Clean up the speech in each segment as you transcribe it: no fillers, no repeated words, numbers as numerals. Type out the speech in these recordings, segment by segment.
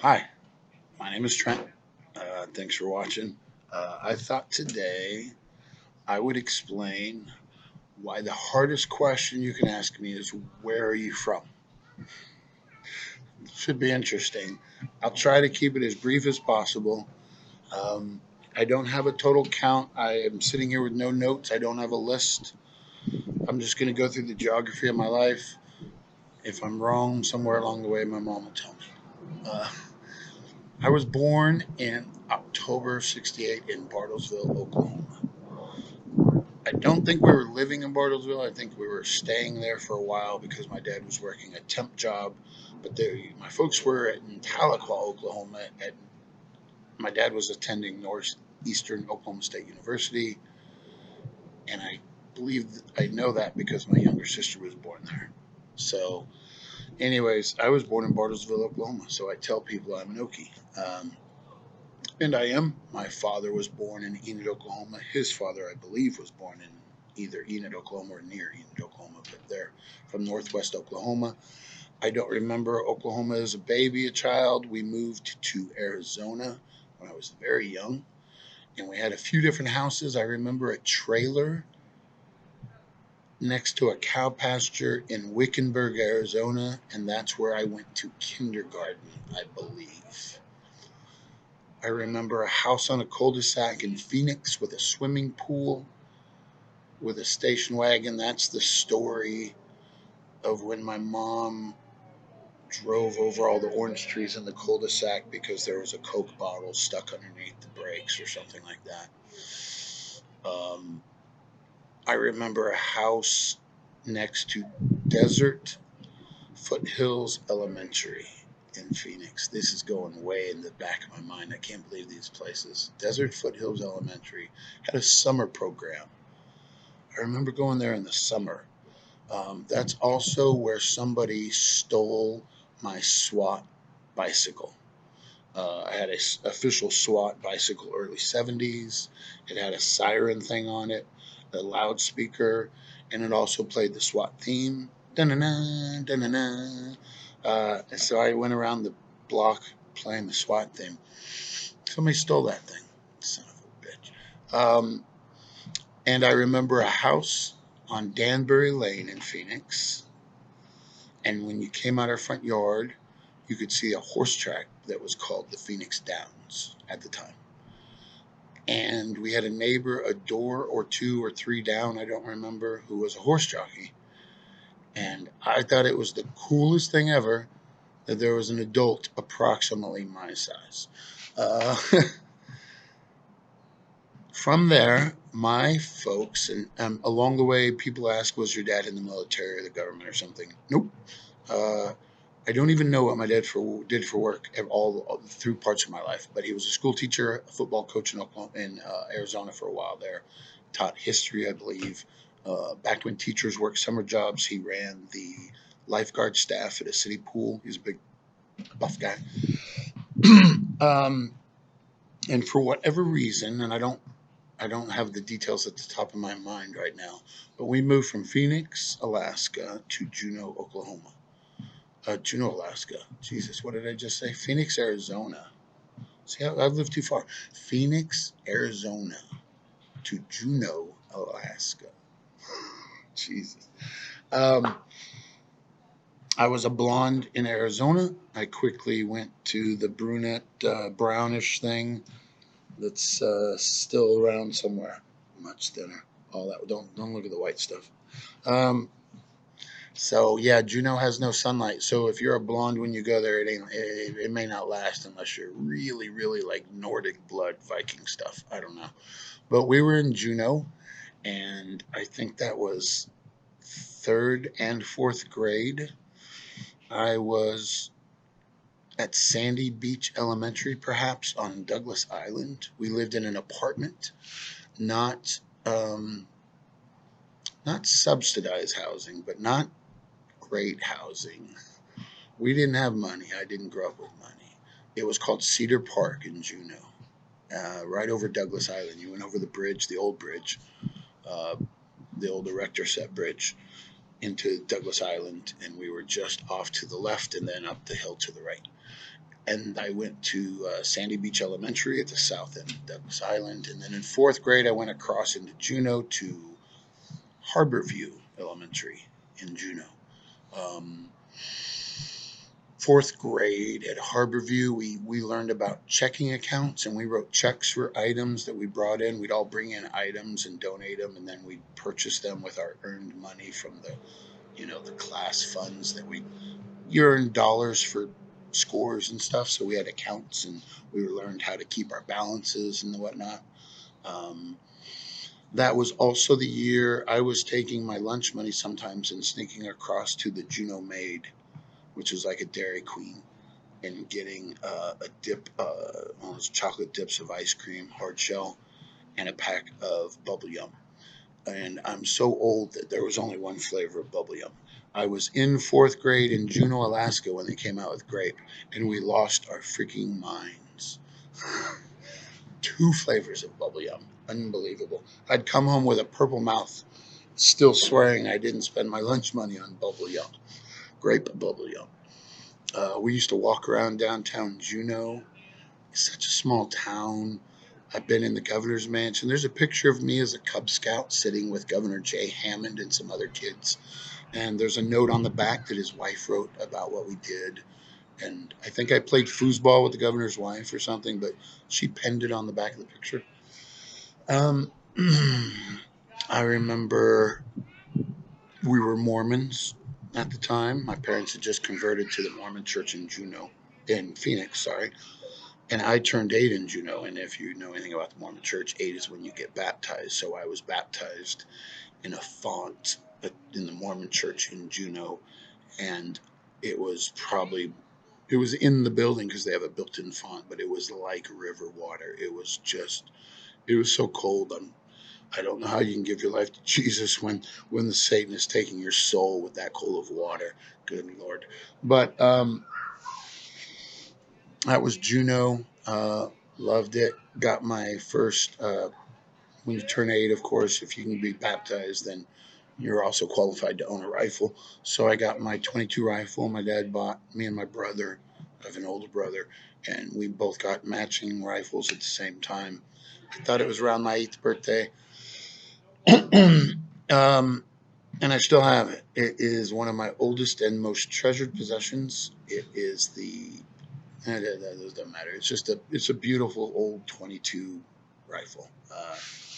Hi, my name is Trent. Thanks for watching. I thought today I would explain why the hardest question you can ask me is, where are you from? Should be interesting. I'll try to keep it as brief as possible. Um, I don't have a total count. I am sitting here with no notes. I don't have a list. I'm just going to go through the geography of my life. If I'm wrong somewhere along the way, my mom will tell me. I was born in October of '68 in Bartlesville, Oklahoma. I don't think we were living in Bartlesville. I think we were staying there for a while because my dad was working a temp job. But my folks were in Tahlequah, Oklahoma. My dad was attending Northeastern Oklahoma State University, and I know that because my younger sister was born there. So, anyways, I was born in Bartlesville, Oklahoma. So I tell people I'm an Okie. And I am. My father was born in Enid, Oklahoma. His father, I believe, was born in either Enid, Oklahoma or near Enid, Oklahoma, but they're from northwest Oklahoma. I don't remember Oklahoma as a baby, a child. We moved to Arizona when I was very young, and we had a few different houses. I remember a trailer next to a cow pasture in Wickenburg, Arizona, and that's where I went to kindergarten, I believe. I remember a house on a cul-de-sac in Phoenix with a swimming pool with a station wagon. That's the story of when my mom drove over all the orange trees in the cul-de-sac because there was a Coke bottle stuck underneath the brakes or something like that. Um, I remember a house next to Desert Foothills Elementary in Phoenix. This is going way in the back of my mind. I can't believe these places. Desert Foothills Elementary had a summer program. I remember going there in the summer. That's also where somebody stole my SWAT bicycle. I had a official SWAT bicycle, early '70s. It had a siren thing on it, a loudspeaker, and it also played the SWAT theme. Dun-na-na, dun-na-na. And so I went around the block playing the SWAT theme. Somebody stole that thing. Son of a bitch. And I remember a house on Danbury Lane in Phoenix. And when you came out our front yard, you could see a horse track that was called the Phoenix Downs at the time. And we had a neighbor a door or two or three down, I don't remember, who was a horse jockey. And I thought it was the coolest thing ever that there was an adult approximately my size. Uh, from there, my folks, and along the way, people ask, was your dad in the military or the government or something? Nope. Uh, I don't even know what my did for work all through parts of my life, but he was a school teacher, a football coach in Arizona for a while there, taught history, I believe. Back when teachers worked summer jobs, he ran the lifeguard staff at a city pool. He's a big buff guy. um, and for whatever reason, and I don't have the details at the top of my mind right now, but we moved from Phoenix, Alaska to Juneau, Oklahoma. Juneau, Alaska. Jesus, what did I just say? Phoenix, Arizona. See, I've lived too far. Phoenix, Arizona to Juneau, Alaska. Jesus. Um, I was a blonde in Arizona. I quickly went to the brunette, brownish thing that's still around somewhere. Much thinner. All that. Don't look at the white stuff. Um, So yeah, Juneau has no sunlight. So if you're a blonde when you go there, it may not last unless you're really, really like Nordic blood Viking stuff. I don't know. But we were in Juneau, and I think that was third and fourth grade. I was at Sandy Beach Elementary, perhaps on Douglas Island. We lived in an apartment, not um, not subsidized housing, but not great housing. We didn't have money. I didn't grow up with money. It was called Cedar Park in Juneau, right over Douglas Island. You went over the bridge, uh, the old erector set bridge, into Douglas Island, and we were just off to the left and then up the hill to the right. And I went to Sandy Beach Elementary at the south end of Douglas Island. And then in fourth grade, I went across into Juneau to Harborview Elementary in Juneau. Um, Fourth grade at Harborview, we learned about checking accounts, and we wrote checks for items that we brought in. We'd all bring in items and donate them, and then we'd purchase them with our earned money from the class funds that we you earn dollars for scores and stuff. So we had accounts, and we learned how to keep our balances and whatnot. Um, that was also the year I was taking my lunch money sometimes and sneaking across to the Juneau Maid, which is like a Dairy Queen, and getting a dip, one of those chocolate dips of ice cream, hard shell, and a pack of bubble yum. And I'm so old that there was only one flavor of bubble yum. I was in fourth grade in Juneau, Alaska when they came out with grape, and we lost our freaking minds. Two flavors of bubble yum. Unbelievable. I'd come home with a purple mouth, still swearing I didn't spend my lunch money on bubble yum, grape bubble yum. We used to walk around downtown Juneau. It's such a small town. I've been in the governor's mansion. There's a picture of me as a Cub Scout sitting with Governor Jay Hammond and some other kids. And there's a note on the back that his wife wrote about what we did. And I think I played foosball with the governor's wife or something, but she penned it on the back of the picture. Um, I remember we were Mormons at the time. My parents had just converted to the Mormon church in Juneau, in Phoenix, sorry. And I turned 8 in Juneau. And if you know anything about the Mormon church, 8 is when you get baptized. So I was baptized in a font in the Mormon church in Juneau. And it was probably, it was in the building because they have a built in font, but it was like river water. It was so cold. I don't know how you can give your life to Jesus when the Satan is taking your soul with that cold of water. Good Lord. But that was Juneau. Loved it. Got my first, when you turn 8, of course, if you can be baptized, then you're also qualified to own a rifle. So I got my 22 rifle. My dad bought me and my brother. I have an older brother, and we both got matching rifles at the same time. I thought it was around my 8th birthday. um, and I still have it. It is one of my oldest and most treasured possessions. It is that doesn't matter. It's a beautiful old 22 rifle,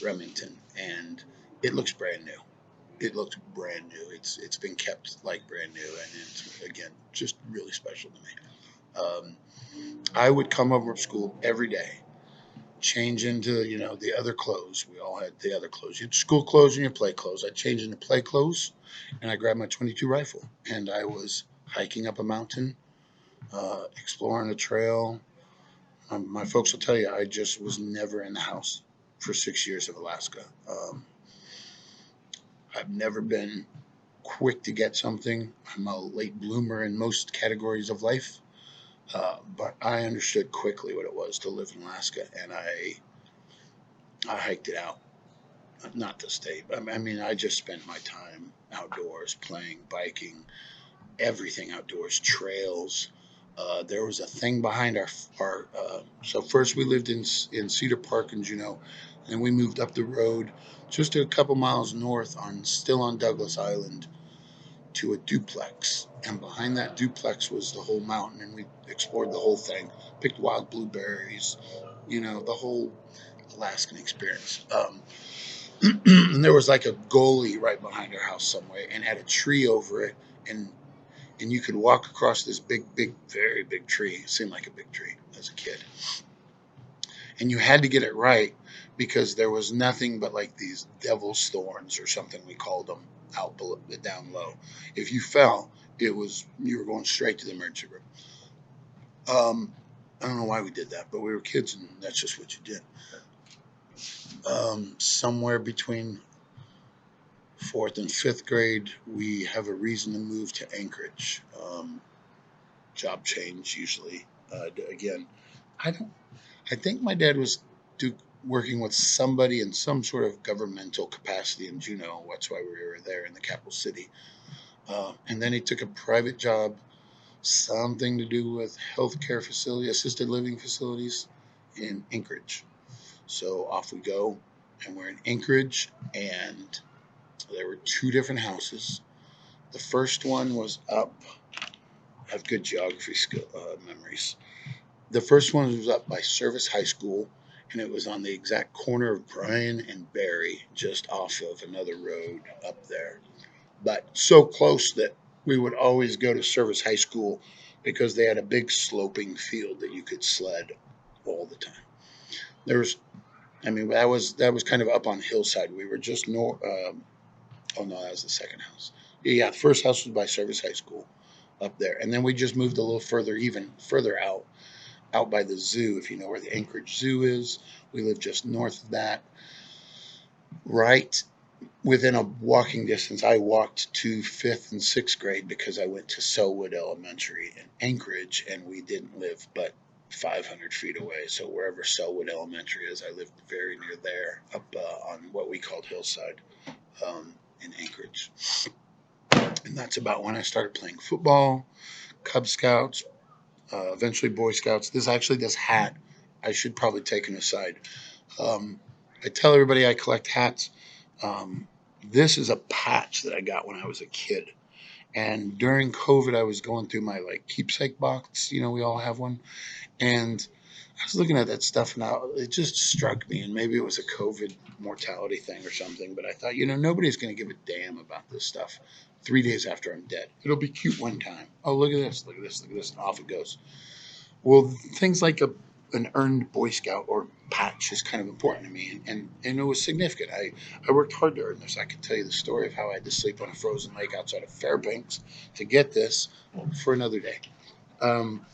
Remington, and it looks brand new. It looks brand new. It's been kept like brand new, and it's again just really special to me. Um, I would come home from school every day, change into the other clothes. We all had the other clothes. You had school clothes and your play clothes. I'd change into play clothes, and I grabbed my 22 rifle, and I was hiking up a mountain, exploring a trail. My folks will tell you I just was never in the house for 6 years of Alaska. I've never been quick to get something. I'm a late bloomer in most categories of life, but I understood quickly what it was to live in Alaska, and I hiked it out. Not to stay, but I mean, I just spent my time outdoors, playing, biking, everything outdoors, trails. There was a thing behind our. So first we lived in Cedar Park in Juneau, and we moved up the road just a couple miles north still on Douglas Island to a duplex, and behind that duplex was the whole mountain, and we explored the whole thing, picked wild blueberries, the whole Alaskan experience. And there was like a goalie right behind our house somewhere, and had a tree over it, and you could walk across this big, very big tree. It seemed like a big tree as a kid, and you had to get it right because there was nothing but like these devil's thorns or something we called them out below, down low. If you fell, you were going straight to the emergency room. I don't know why we did that, but we were kids, and that's just what you did. Somewhere between fourth and fifth grade, we have a reason to move to Anchorage. Job change usually. Again, I don't. I think my dad was working with somebody in some sort of governmental capacity in Juneau. That's why we were there in the capital city. And then he took a private job something to do with healthcare facility, assisted living facilities in Anchorage. So off we go, and we're in Anchorage, and there were two different houses. The first one was up. I have good geography memories. The first one was up by Service High School, and it was on the exact corner of Bryan and Barry, just off of another road up there. But so close that we would always go to Service High School because they had a big sloping field that you could sled all the time. There was, I mean, that was kind of up on hillside. We were just north. Oh no, that was the second house. Yeah, the first house was by Service High School up there, and then we just moved a little further, even further out by the zoo. If you know where the Anchorage Zoo is, we live just north of that. Right within a walking distance, I walked to fifth and sixth grade because I went to Selwood Elementary in Anchorage, and we didn't live but 500 feet away. So wherever Selwood Elementary is, I lived very near there, up on what we called Hillside in Anchorage. And that's about when I started playing football, Cub Scouts, eventually Boy Scouts. This hat, I should probably take an aside. Um, I tell everybody I collect hats. Um, this is a patch that I got when I was a kid. And during COVID, I was going through my like keepsake box. You know, we all have one. And I was looking at that stuff, and it just struck me. And maybe it was a COVID mortality thing or something. But I thought, nobody's going to give a damn about this stuff 3 days after I'm dead. It'll be cute one time. Oh, look at this, look at this, look at this. And off it goes. Well, things like an earned Boy Scout or patch is kind of important to me, and it was significant. I worked hard to earn this. I can tell you the story of how I had to sleep on a frozen lake outside of Fairbanks to get this for another day. Um,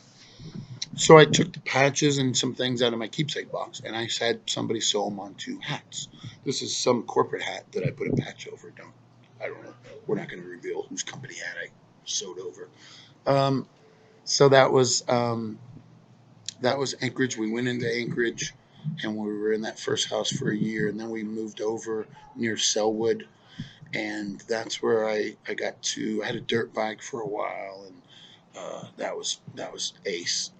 so I took the patches and some things out of my keepsake box, and I had somebody sew them onto hats. This is some corporate hat that I put a patch over. I don't know. We're not going to reveal whose company hat I sewed over. Um, so that was Anchorage. We went into Anchorage, and we were in that first house for a year, and then we moved over near Selwood, and that's where I got to. I had a dirt bike for a while, and that was ace.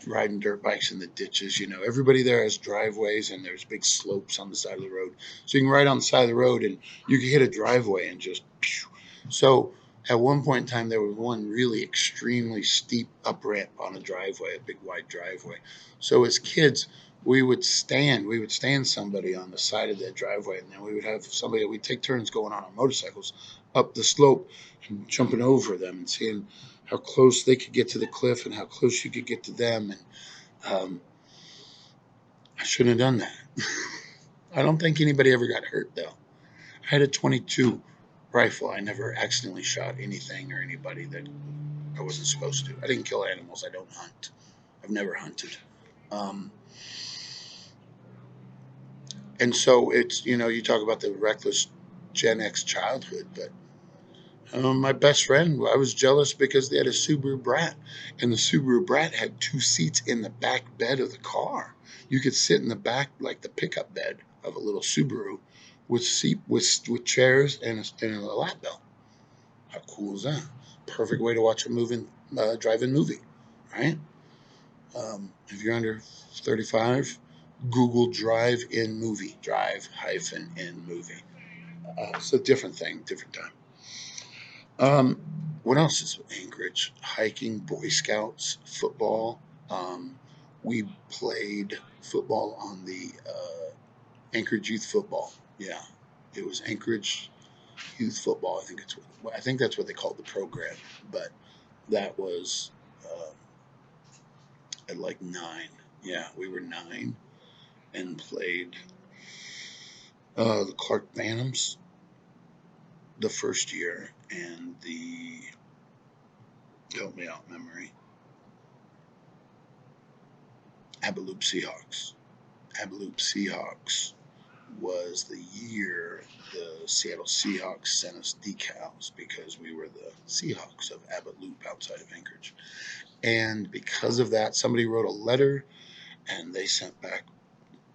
Riding dirt bikes in the ditches. Everybody there has driveways, and there's big slopes on the side of the road, so you can ride on the side of the road, and you can hit a driveway and just. Pew. So at one point in time, there was one really extremely steep up ramp on a driveway, a big wide driveway. So as kids, we would stand somebody on the side of that driveway, and then we would have somebody. We'd take turns going on our motorcycles up the slope and jumping over them and seeing how close they could get to the cliff and how close you could get to them. And um, I shouldn't have done that. I don't think anybody ever got hurt though. I had a 22 rifle. I never accidentally shot anything or anybody that I wasn't supposed to. I didn't kill animals. I don't hunt. I've never hunted. Um, and so you talk about the reckless Gen X childhood, but my best friend, I was jealous because they had a Subaru Brat, and the Subaru Brat had two seats in the back bed of the car. You could sit in the back, like the pickup bed of a little Subaru, with chairs and a lap belt. How cool is that? Perfect way to watch a drive-in movie, right? If you're under 35, Google drive-in movie, drive-in movie. It's a different thing, different time. Um, what else is Anchorage? Hiking, Boy Scouts, football. Um, we played football on the Anchorage Youth Football. Yeah, it was Anchorage Youth Football. I think that's what they called the program. But that was at like 9. Yeah, we were 9 and played the Clark Phantoms the first year, and the help me out memory Abeloop Seahawks. Abeloop Seahawks was the year the Seattle Seahawks sent us decals because we were the Seahawks of Abeloop outside of Anchorage. And because of that, somebody wrote a letter and they sent back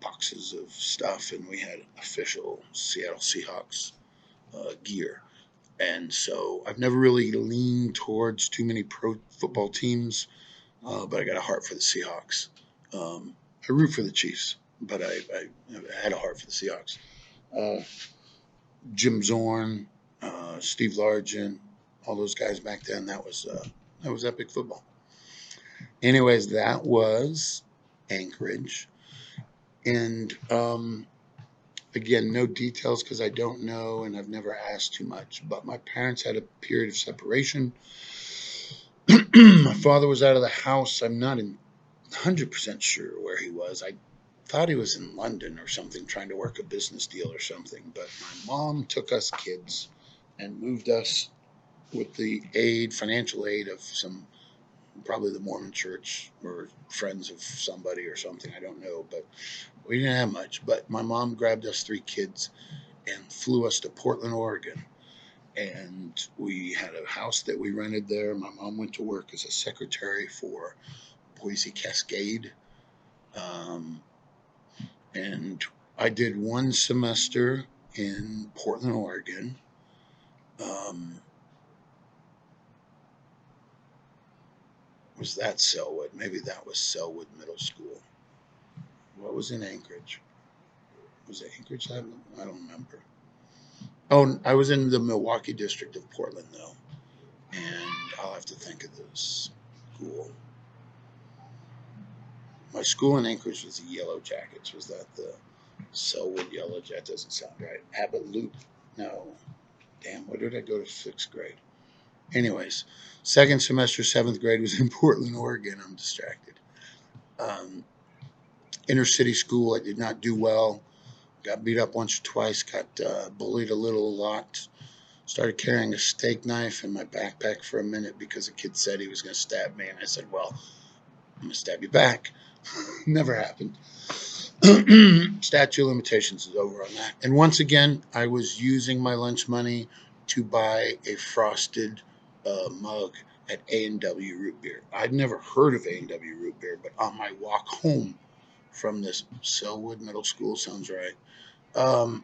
boxes of stuff, and we had official Seattle Seahawks gear. And so I've never really leaned towards too many pro football teams, but I got a heart for the Seahawks. I root for the Chiefs, but I had a heart for the Seahawks. Uh, Jim Zorn, Steve Largent, all those guys back then. That was epic football. Anyways, that was Anchorage, and again, no details because I don't know and I've never asked too much. But my parents had a period of separation. My father was out of the house. I'm not 100% sure where he was. I thought he was in London or something, trying to work a business deal or something. But my mom took us kids and moved us with the financial aid of some, probably the Mormon church or friends of somebody or something. I don't know, but we didn't have much. But my mom grabbed us three kids and flew us to Portland, Oregon. And we had a house that we rented there. My mom went to work as a secretary for Boise Cascade. Um, and I did one semester in Portland, Oregon. Um, was that Selwood? Maybe that was Selwood Middle School. What was in Anchorage? Was it Anchorage? I don't remember. Oh, I was in the Milwaukee district of Portland, though. And I'll have to think of this school. My school in Anchorage was the Yellowjackets. Was that the Selwood Yellowjackets? That doesn't sound right. Abbott Loop? No. Damn, where did I go to sixth grade? Anyways, second semester, seventh grade was in Portland, Oregon. I'm distracted. Um, Inner city school, I did not do well. Got beat up once or twice. Got bullied a lot. Started carrying a steak knife in my backpack for a minute because a kid said he was going to stab me. And I said, well, I'm going to stab you back. Never happened. Statute of limitations is over on that. And once again, I was using my lunch money to buy a frosted mug at A&W Root Beer. I'd never heard of A&W Root Beer, but on my walk home from this Selwood Middle School, sounds right, um,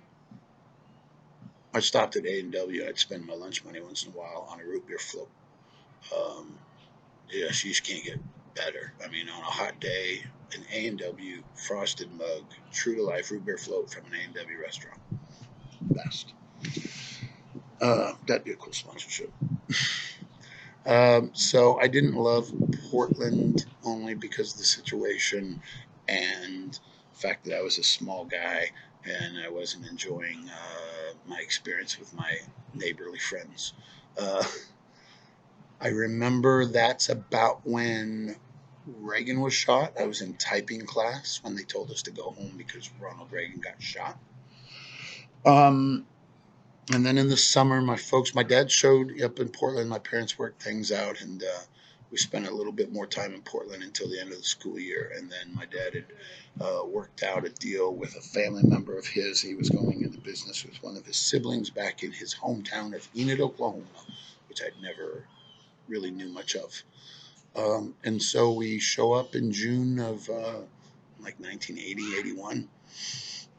I stopped at A&W. I'd spend my lunch money once in a while on a root beer float. Um, yeah, she just can't get better. I mean, on a hot day, an A&W frosted mug, true to life root beer float from an A&W restaurant. Best. That'd be a cool sponsorship. So I didn't love Portland only because of the situation and the fact that I was a small guy and I wasn't enjoying my experience with my neighborly friends. Uh, I remember that's about when Reagan was shot. I was in typing class when they told us to go home because Ronald Reagan got shot. Um, and then in the summer, my dad showed up in Portland. My parents worked things out, and we spent a little bit more time in Portland until the end of the school year. And then my dad had worked out a deal with a family member of his. He was going into business with one of his siblings back in his hometown of Enid, Oklahoma, which I'd never really knew much of. And so we show up in June of like 1980, 81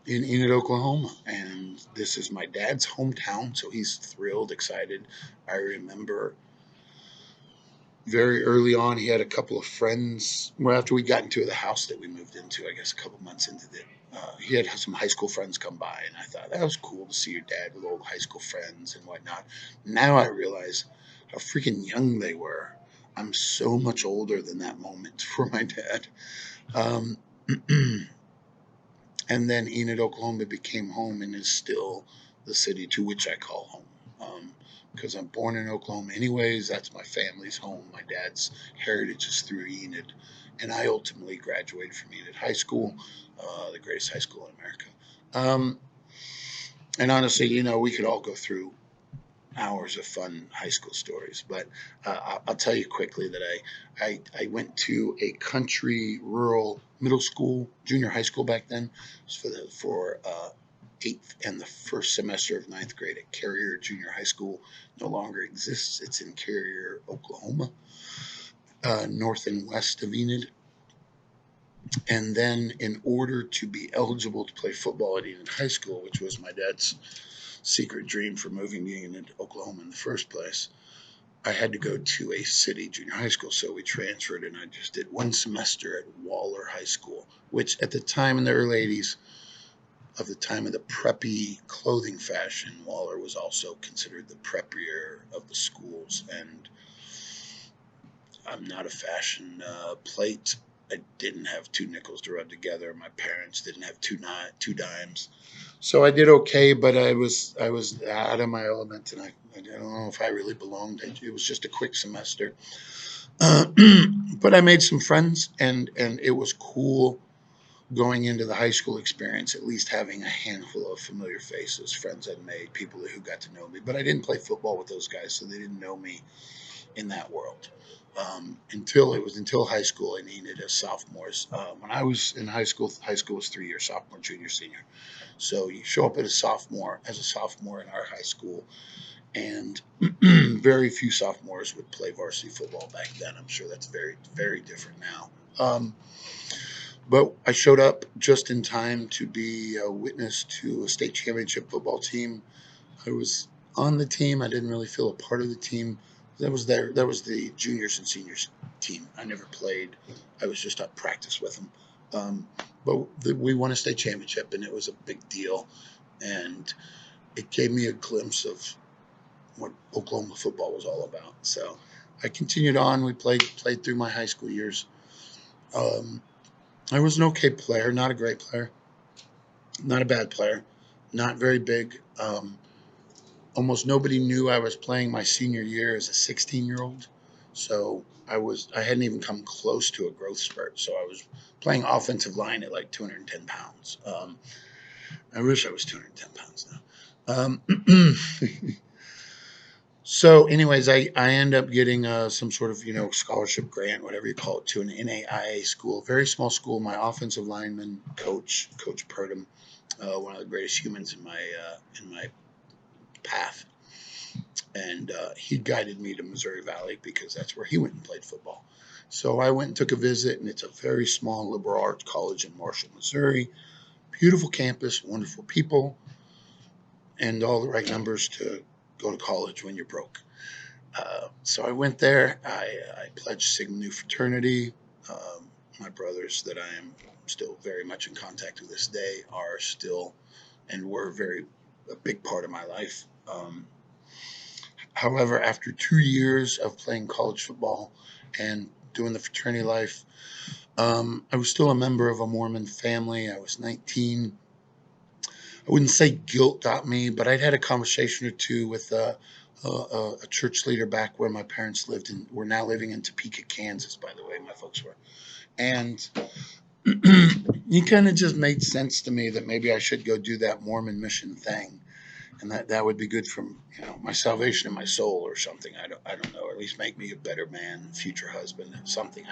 in Enid, Oklahoma. And this is my dad's hometown, so he's thrilled, excited. I remember very early on, he had a couple of friends. Well, after we got into the house that we moved into, I guess a couple months into it, he had some high school friends come by, and I thought that was cool to see your dad with old high school friends and whatnot. Now I realize how freaking young they were. I'm so much older than that moment for my dad. Um, and then Enid, Oklahoma became home and is still the city to which I call home. Because I'm born in Oklahoma, anyways. That's my family's home. My dad's heritage is through Enid, and I ultimately graduated from Enid High School, the greatest high school in America. Um, and honestly, we could all go through hours of fun high school stories, but I'll tell you quickly that I went to a country rural middle school, junior high school back then. It was for eighth and the first semester of ninth grade at Carrier Junior High School. No longer exists. It's in Carrier, Oklahoma, north and west of Enid. And then, in order to be eligible to play football at Enid High School, which was my dad's secret dream for moving me into Oklahoma in the first place. I had to go to a city junior high school, so we transferred, and I just did one semester at Waller High School, which at the time in the early 80s, of the time of the preppy clothing fashion, Waller was also considered the preppier of the schools. And I'm not a fashion plate. I didn't have two nickels to rub together. My parents didn't have two dimes, so I did okay. But I was out of my element, and I don't know if I really belonged. It was just a quick semester, uh, but I made some friends, and it was cool going into the high school experience. At least having a handful of familiar faces, friends I'd made, people who got to know me. But I didn't play football with those guys, so they didn't know me in that world. Until high school, I needed as sophomores. When I was in high school was 3 years: sophomore, junior, senior. So you show up as a sophomore in our high school, and very few sophomores would play varsity football back then. I'm sure that's very, very different now. But I showed up just in time to be a witness to a state championship football team. I was on the team. I didn't really feel a part of the team. That was the juniors and seniors team. I never played. I was just at practice with them. We won a state championship, and it was a big deal. And it gave me a glimpse of what Oklahoma football was all about. So I continued on. We played through my high school years. Um, I was an okay player, not a great player, not a bad player, not very big. Almost nobody knew I was playing my senior year as a 16-year-old. So I hadn't even come close to a growth spurt. So I was playing offensive line at like 210 pounds. I wish I was 210 pounds now. So, anyways, I end up getting some sort of scholarship grant, whatever you call it, to an NAIA school, very small school. My offensive lineman Coach Purdom, one of the greatest humans in my path, and he guided me to Missouri Valley because that's where he went and played football. So I went and took a visit, and it's a very small liberal arts college in Marshall, Missouri. Beautiful campus, wonderful people, and all the right numbers to go to college when you're broke. So I went there. I pledged Sigma Nu fraternity. My brothers that I am still very much in contact with this day are still and were a big part of my life. However, after 2 years of playing college football and doing the fraternity life, I was still a member of a Mormon family. I was 19. I wouldn't say guilt got me, but I'd had a conversation or two with a church leader back where my parents lived, and we're now living in Topeka, Kansas, by the way, my folks were. And he kind of just made sense to me that maybe I should go do that Mormon mission thing, and that would be good for my salvation and my soul or something. I don't know, or at least make me a better man, future husband, something.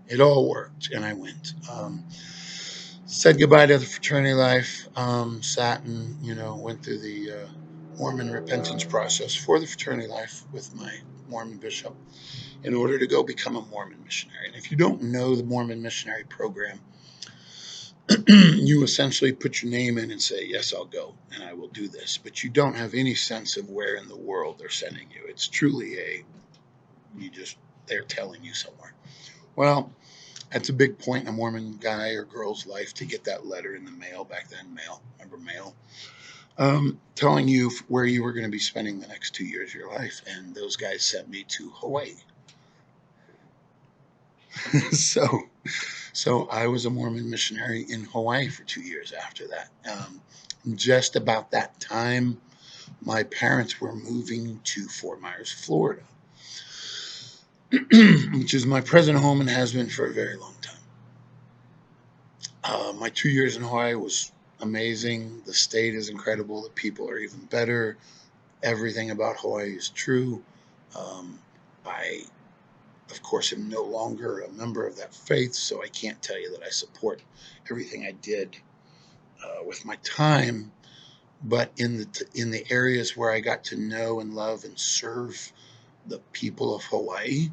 It all worked, and I went. Said goodbye to the fraternity life. Sat and went through the Mormon repentance process for the fraternity life with my Mormon bishop in order to go become a Mormon missionary. And if you don't know the Mormon missionary program, you essentially put your name in and say, yes, I'll go and I will do this. But you don't have any sense of where in the world they're sending you. It's truly they're telling you somewhere. Well, that's a big point in a Mormon guy or girl's life to get that letter in the mail. Back then, mail. Remember mail? Telling you where you were going to be spending the next 2 years of your life. And those guys sent me to Hawaii. so So I was a Mormon missionary in Hawaii for 2 years after that. Just about that time, my parents were moving to Fort Myers, Florida, which is my present home and has been for a very long time. My 2 years in Hawaii was amazing. The state is incredible. The people are even better. Everything about Hawaii is true. I, of course, am no longer a member of that faith, so I can't tell you that I support everything I did with my time, but in the areas where I got to know and love and serve the people of Hawaii,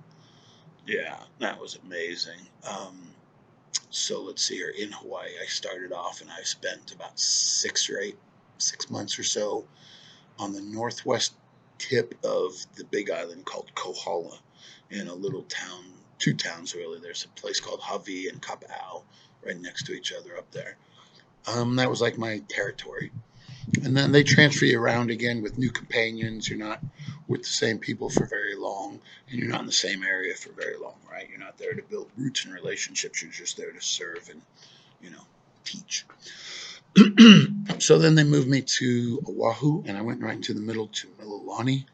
yeah, that was amazing. So let's see here. In Hawaii, I started off and I spent about 6 or 8 6 months or so on the northwest tip of the Big Island called Kohala, in a little town, two towns really. There's a place called Hawi and Kapau right next to each other up there. That was like my territory. And then they transfer you around again with new companions. You're not with the same people for very long, and you're not in the same area for very long, right? You're not there to build roots and relationships. You're just there to serve and, you know, teach. So then they moved me to Oahu, and I went right into the middle to Mililani,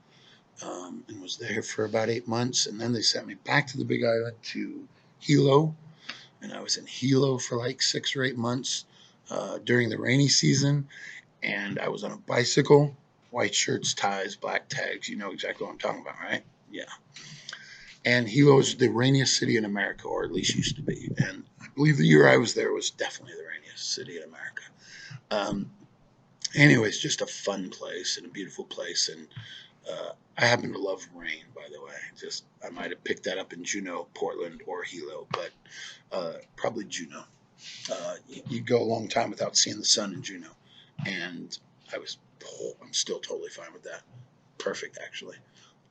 and was there for about 8 months. And then they sent me back to the Big Island to Hilo, and I was in Hilo for like 6 or 8 months during the rainy season. And I was on a bicycle, white shirts, ties, black tags. You know exactly what I'm talking about, right? Yeah. And Hilo is the rainiest city in America, or at least used to be. And I believe the year I was there was definitely the rainiest city in America. Um, Anyways, just a fun place and a beautiful place. And I happen to love rain, by the way. Just I might have picked that up in Juneau, Portland, or Hilo, but probably Juneau. You go a long time without seeing the sun in Juneau, and I'm still totally fine with that. Perfect, actually.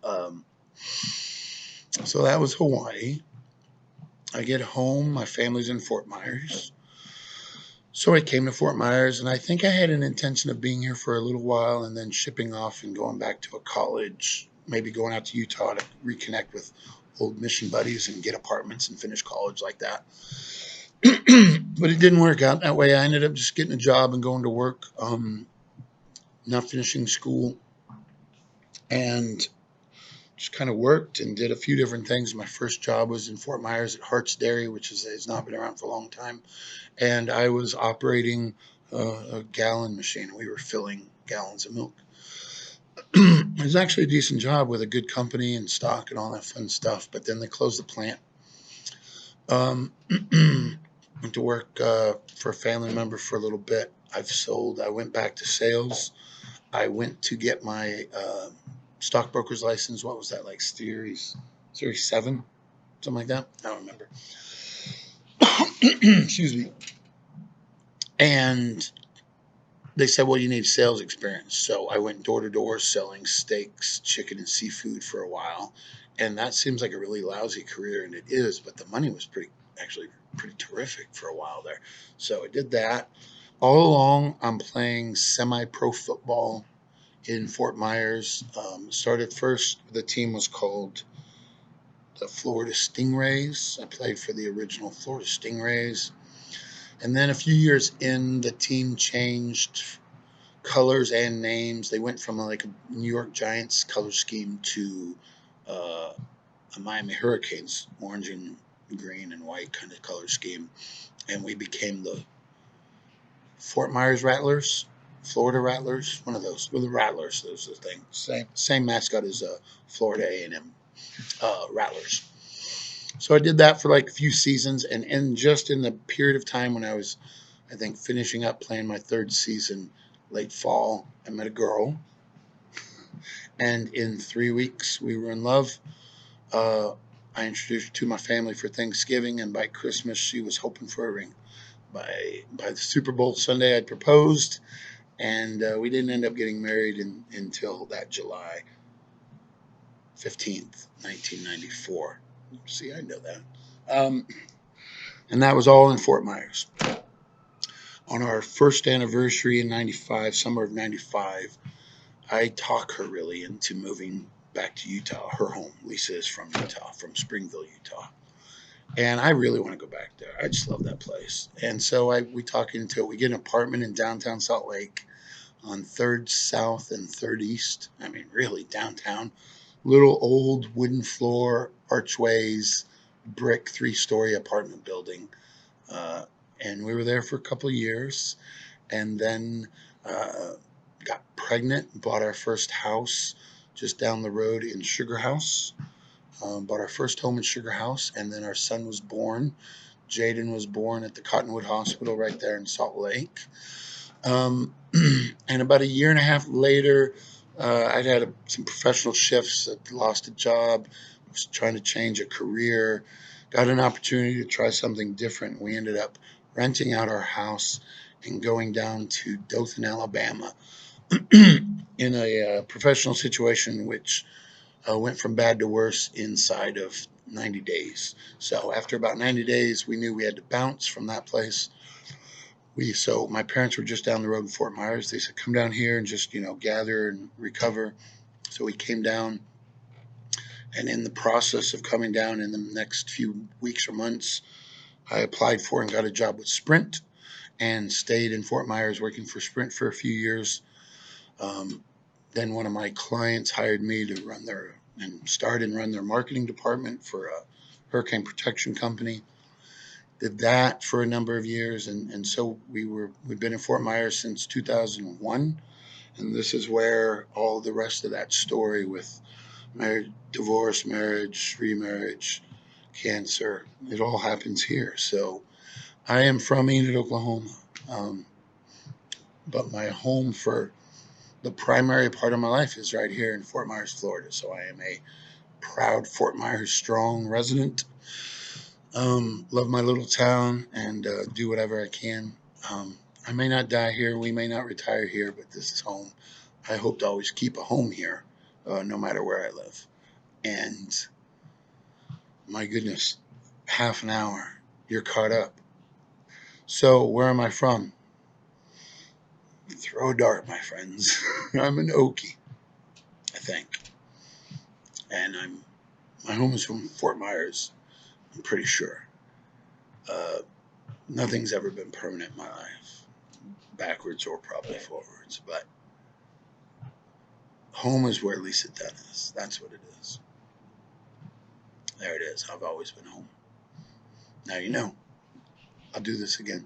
Um, so that was Hawaii. I get home, my family's in Fort Myers. So I came to Fort Myers, and I think I had an intention of being here for a little while and then shipping off and going back to a college, maybe going out to Utah to reconnect with old mission buddies and get apartments and finish college like that. But it didn't work out that way. I ended up just getting a job and going to work, not finishing school, and just kind of worked and did a few different things. My first job was in Fort Myers at Hart's Dairy, which has not been around for a long time. And I was operating a gallon machine. We were filling gallons of milk. It was actually a decent job with a good company and stock and all that fun stuff. But then they closed the plant. Went to work for a family member for a little bit. I went back to sales. I went to get my stockbroker's license. What was that, like Series 7? Something like that? I don't remember. Excuse me. And they said, well, you need sales experience. So I went door to door selling steaks, chicken, and seafood for a while. And that seems like a really lousy career, and it is, but the money was actually pretty terrific for a while there. So I did that. All along, I'm playing semi-pro football in Fort Myers. Started first, the team was called the Florida Stingrays. I played for the original Florida Stingrays. And then a few years in, the team changed colors and names. They went from like a New York Giants color scheme to a Miami Hurricanes orange and green and white kind of color scheme. And we became the Fort Myers Rattlers, Florida Rattlers, one of those. Well, the Rattlers, those are the thing. Same mascot as Florida A&M Rattlers. So I did that for like a few seasons, and just in the period of time when I was, I think, finishing up playing my third season, late fall, I met a girl, and in 3 weeks we were in love. I introduced her to my family for Thanksgiving, and by Christmas she was hoping for a ring. By the Super Bowl Sunday, I'd proposed, and we didn't end up getting married until that July 15th, 1994. See, I know that. And that was all in Fort Myers. On our first anniversary in 95, summer of 95, I talked her really into moving back to Utah, her home. Lisa is from Utah, from Springville, Utah. And I really want to go back there. I just love that place. And so we talk into it. We get an apartment in downtown Salt Lake on 3rd South and 3rd East. I mean, really downtown. Little old wooden floor, archways, brick 3-story apartment building. And we were there for a couple of years. And then got pregnant, bought our first house just down the road in Sugar House. Bought our first home in Sugar House, and then our son was born. Jaden was born at the Cottonwood Hospital right there in Salt Lake. And about a year and a half later, I'd had some professional shifts. I'd lost a job. I was trying to change a career. Got an opportunity to try something different. We ended up renting out our house and going down to Dothan, Alabama, in a professional situation which went from bad to worse inside of 90 days. So after about 90 days, we knew we had to bounce from that place. So my parents were just down the road in Fort Myers. They said, "Come down here and just gather and recover." So we came down, and in the process of coming down, in the next few weeks or months, I applied for and got a job with Sprint, and stayed in Fort Myers working for Sprint for a few years. Um, then one of my clients hired me to start and run their marketing department for a hurricane protection company. Did that for a number of years, and so we've been in Fort Myers since 2001, and this is where all the rest of that story with marriage, divorce, marriage, remarriage, cancer, it all happens here. So I am from Enid, Oklahoma, um, but my home for the primary part of my life is right here in Fort Myers, Florida. So I am a proud Fort Myers strong resident. Love my little town and do whatever I can. I may not die here, we may not retire here, but this is home. I hope to always keep a home here, no matter where I live. And my goodness, half an hour, you're caught up. So, where am I from? Throw a dart, my friends. I'm an Okie, I think. And my home is from Fort Myers, I'm pretty sure. Uh, Nothing's ever been permanent in my life, backwards or probably forwards. But home is where Lisa Dunn is. That's what it is. There it is. I've always been home. Now you know. I'll do this again.